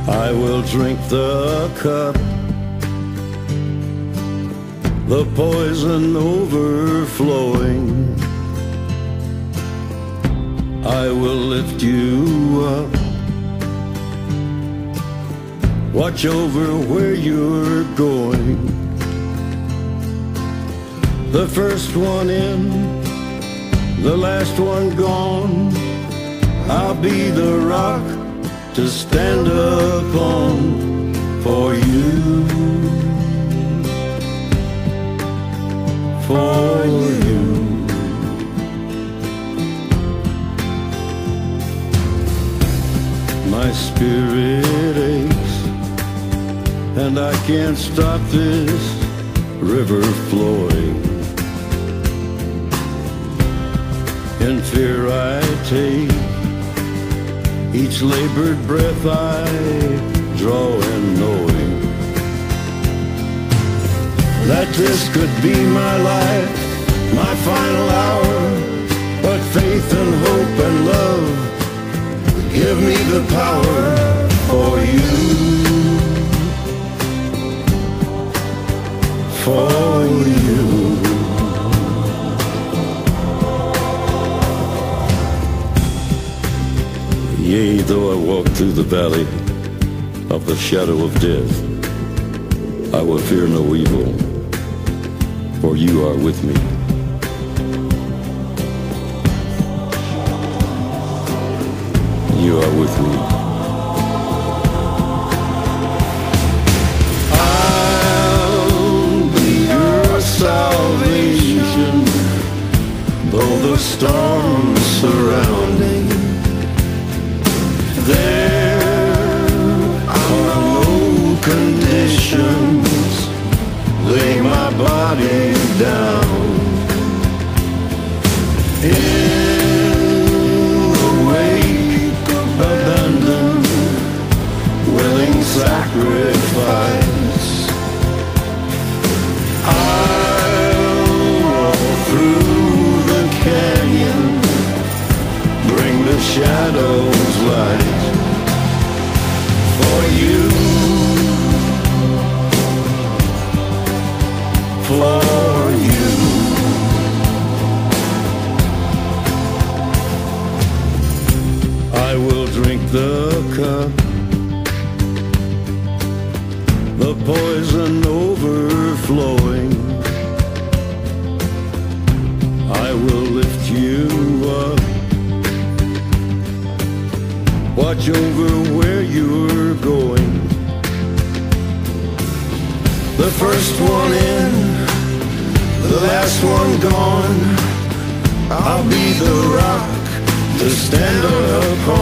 I will drink the cup, the poison overflowing. I will lift you up, watch over where you're going. The first one in, the last one gone. I'll be the rock to stand upon for you, for you. My spirit aches, and I can't stop this river flowing. In fear I take each labored breath I draw in, knowing that this could be my life, my final hour. But faith and hope and love give me the power for you, for you. Yea, though I walk through the valley of the shadow of death, I will fear no evil, for you are with me. You are with me. I'll be your salvation, though the storms surrounding. There are no conditions, lay my body down. In the wake of abandon, willing sacrifice, I'll roll through the canyon, bring the shadows light. For you, for you. I will drink the cup, the poison overflowing. I will lift you up, watch over where you're going. The first one in, the last one gone. I'll be the rock to stand upon.